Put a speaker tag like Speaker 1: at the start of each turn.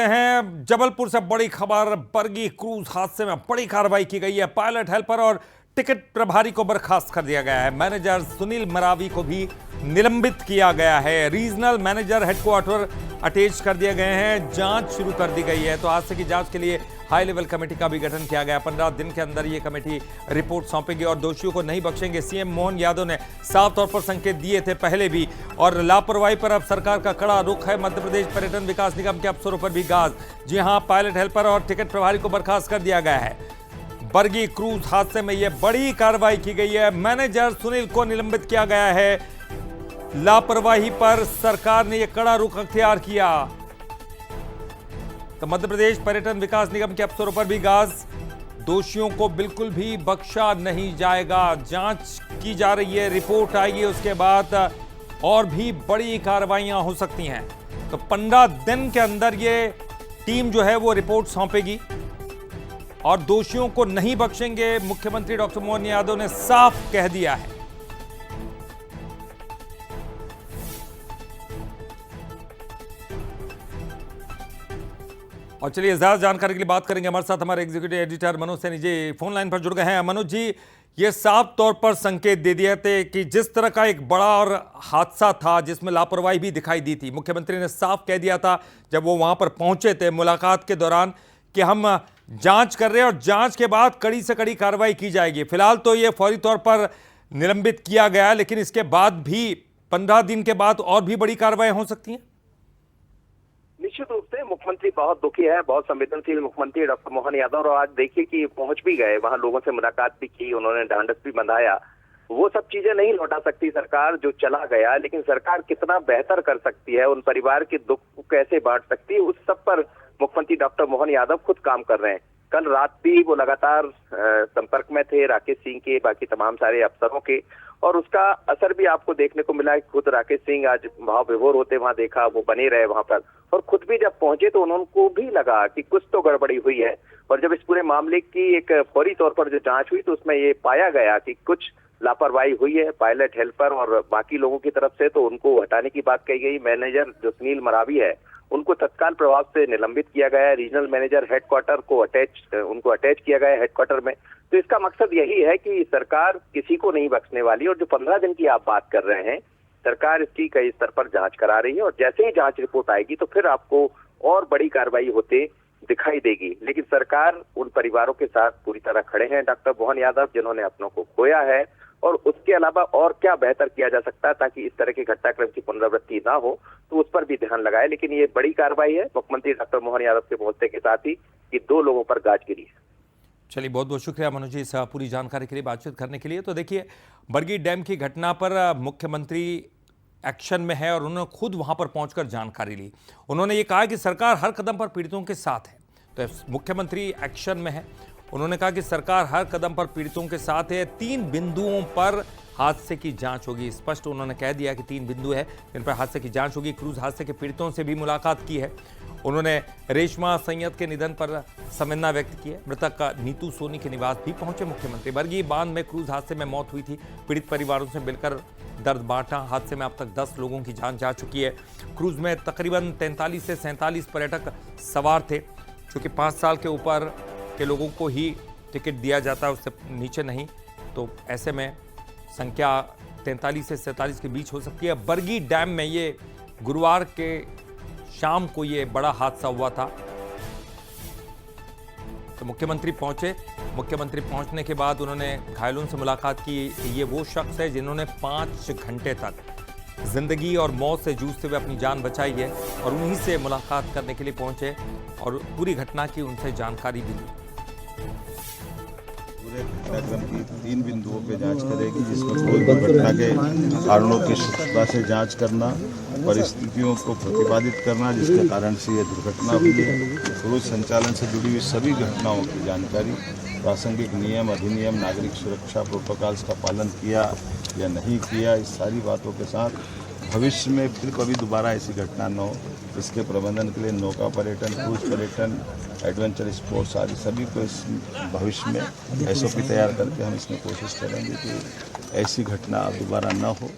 Speaker 1: हैं जबलपुर से बड़ी खबर। बरगी क्रूज हादसे में बड़ी कार्रवाई की गई है। पायलट, हेल्पर और टिकट प्रभारी को बर्खास्त कर दिया गया है। मैनेजर सुनील मरावी को भी निलंबित किया गया है। रीजनल मैनेजर हेडक्वार्टर अटैच कर दिए गए हैं। जांच शुरू कर दी गई है। तो हादसे की जांच के लिए हाई लेवल कमेटी का भी गठन किया गया। 15 दिन के अंदर ये कमेटी रिपोर्ट सौंपेगी और दोषियों को नहीं बख्शेंगे। सीएम मोहन यादव ने साफ तौर पर संकेत दिए थे पहले भी, और लापरवाही पर अब सरकार का कड़ा रुख है। मध्य प्रदेश पर्यटन विकास निगम के अफसरों पर भी गाज। जी हां, पायलट, हेल्पर और टिकट प्रभारी को बर्खास्त कर दिया गया है। बरगी क्रूज हादसे में यह बड़ी कार्रवाई की गई है। मैनेजर सुनील को निलंबित किया गया है। लापरवाही पर सरकार ने यह कड़ा रुख अख्तियार किया। तो मध्य प्रदेश पर्यटन विकास निगम के अफसरों पर भी गाज। दोषियों को बिल्कुल भी बख्शा नहीं जाएगा। जांच की जा रही है, रिपोर्ट आएगी, उसके बाद और भी बड़ी कार्रवाइयां हो सकती हैं। तो 15 दिन के अंदर ये टीम जो है वो रिपोर्ट सौंपेगी और दोषियों को नहीं बख्शेंगे। मुख्यमंत्री डॉक्टर मोहन यादव ने साफ कह दिया है। और चलिए ज्यादा जानकारी के लिए बात करेंगे। हमारे साथ हमारे executive editor Manoj Saini ji phone line पर जुड़ गए हैं। मनोज जी, ये साफ तौर पर संकेत दे दिए थे कि जिस तरह का एक बड़ा और हादसा था जिसमें लापरवाही भी दिखाई दी थी, मुख्यमंत्री ने साफ कह दिया था जब वो वहां पर पहुंचे थे मुलाकात के दौरान कि हम जांच कर रहे हैं और जांच के बाद कड़ी से कड़ी कार्रवाई की जाएगी। फिलहाल तो ये फौरी तौर पर निलंबित किया गया, लेकिन इसके बाद भी 15 दिन के बाद और भी बड़ी कार्रवाई हो सकती है।
Speaker 2: निश्चित रूप से मुख्यमंत्री बहुत दुखी है, बहुत संवेदनशील मुख्यमंत्री डॉक्टर मोहन यादव। और आज देखिए कि पहुंच भी गए, वहां लोगों से मुलाकात भी की, उन्होंने ढांढस भी बंधाया। वो सब चीजें नहीं लौटा सकती सरकार जो चला गया, लेकिन सरकार कितना बेहतर कर सकती है, उन परिवार के दुख को कैसे बांट सकती है, उस सब पर मुख्यमंत्री डॉक्टर मोहन यादव खुद काम कर रहे हैं। कल रात भी वो लगातार संपर्क में थे राकेश सिंह के, बाकी तमाम सारे अफसरों के, और उसका असर भी आपको देखने को मिला। खुद राकेश सिंह आज भाव विभोर होते वहां देखा, वो बने रहे वहां पर, और खुद भी जब पहुंचे तो उनको भी लगा कि कुछ तो गड़बड़ी हुई है। और जब इस पूरे मामले की एक फौरी तौर पर जो जांच हुई तो उसमें ये पाया गया कि कुछ लापरवाही हुई है पायलट, हेल्पर और बाकी लोगों की तरफ से, तो उनको हटाने की बात कही गई। मैनेजर जो सुनील मरावी है उनको तत्काल प्रभाव से निलंबित किया गया है। रीजनल मैनेजर हेडक्वार्टर को उनको अटैच किया गया है हेडक्वार्टर में। तो इसका मकसद यही है कि सरकार किसी को नहीं बख्शने वाली। और जो 15 दिन की आप बात कर रहे हैं, सरकार इसकी कई स्तर पर जांच करा रही है और जैसे ही जांच रिपोर्ट आएगी तो फिर आपको और बड़ी कार्रवाई होते दिखाई देगी। लेकिन सरकार उन परिवारों के साथ पूरी तरह खड़े हैं डॉक्टर मोहन यादव, जिन्होंने अपनों को खोया है, और उसके अलावा और क्या बेहतर किया जा सकता है ताकि इस तरह के घटनाक्रम की पुनरावृत्ति ना हो, तो उस पर भी ध्यान लगाए। लेकिन ये बड़ी कार्रवाई है मुख्यमंत्री डॉक्टर मोहन यादव के पहुंचने के साथ ही कि 2 लोगों पर गाज गिरी है।
Speaker 1: चलिए, बहुत बहुत शुक्रिया मनोज जी इस पूरी जानकारी के लिए, बातचीत करने के लिए। तो देखिए, बरगी डैम की घटना पर मुख्यमंत्री एक्शन में है और उन्होंने खुद वहां पर पहुंचकर जानकारी ली। उन्होंने ये कहा कि सरकार हर कदम पर पीड़ितों के साथ है। तो मुख्यमंत्री एक्शन में है। उन्होंने कहा कि सरकार हर कदम पर पीड़ितों के साथ है। 3 बिंदुओं पर हादसे की जांच होगी। स्पष्ट उन्होंने कह दिया कि 3 बिंदु है जिन पर हादसे की जांच होगी। क्रूज हादसे के पीड़ितों से भी मुलाकात की है। उन्होंने रेशमा सैयद के निधन पर संवेदना व्यक्त की है। मृतक का नीतू सोनी के निवास भी पहुंचे मुख्यमंत्री। बरगी बांध में क्रूज हादसे में मौत हुई थी। पीड़ित परिवारों से मिलकर दर्द बांटा। हादसे में अब तक 10 लोगों की जान जा चुकी है। क्रूज में तकरीबन 43 से 47 पर्यटक सवार थे, क्योंकि 5 साल के ऊपर के लोगों को ही टिकट दिया जाता है, उससे नीचे नहीं। तो ऐसे में संख्या 43 से 47 के बीच हो सकती है। बरगी डैम में ये गुरुवार के शाम को ये बड़ा हादसा हुआ था। तो मुख्यमंत्री पहुंचे। मुख्यमंत्री पहुंचने के बाद उन्होंने घायलों से मुलाकात की। ये वो शख्स है जिन्होंने 5 घंटे तक जिंदगी और मौत से जूझते हुए अपनी जान बचाई है, और उन्हीं से मुलाकात करने के लिए पहुंचे और पूरी घटना की उनसे जानकारी भी ली।
Speaker 3: पूरे घटनाक्रम की 3 बिंदुओं पे जांच करेगी, जिसमें कोई घटना के कारणों की सटीकता से जांच करना, परिस्थितियों को प्रतिपादित करना जिसके कारण से ये दुर्घटना हुई है, क्रूज संचालन से जुड़ी हुई सभी घटनाओं की जानकारी, प्रासंगिक नियम, अधिनियम, नागरिक सुरक्षा प्रोटोकॉल्स का पालन किया या नहीं किया, इस सारी बातों के साथ भविष्य में फिर कभी दोबारा ऐसी घटना न हो, इसके प्रबंधन के लिए नौका पर्यटन, क्रूज पर्यटन, एडवेंचर स्पोर्ट्स आदि सभी को इस भविष्य में SOP तैयार करके हम इसमें कोशिश करेंगे कि ऐसी घटना अब दोबारा न हो।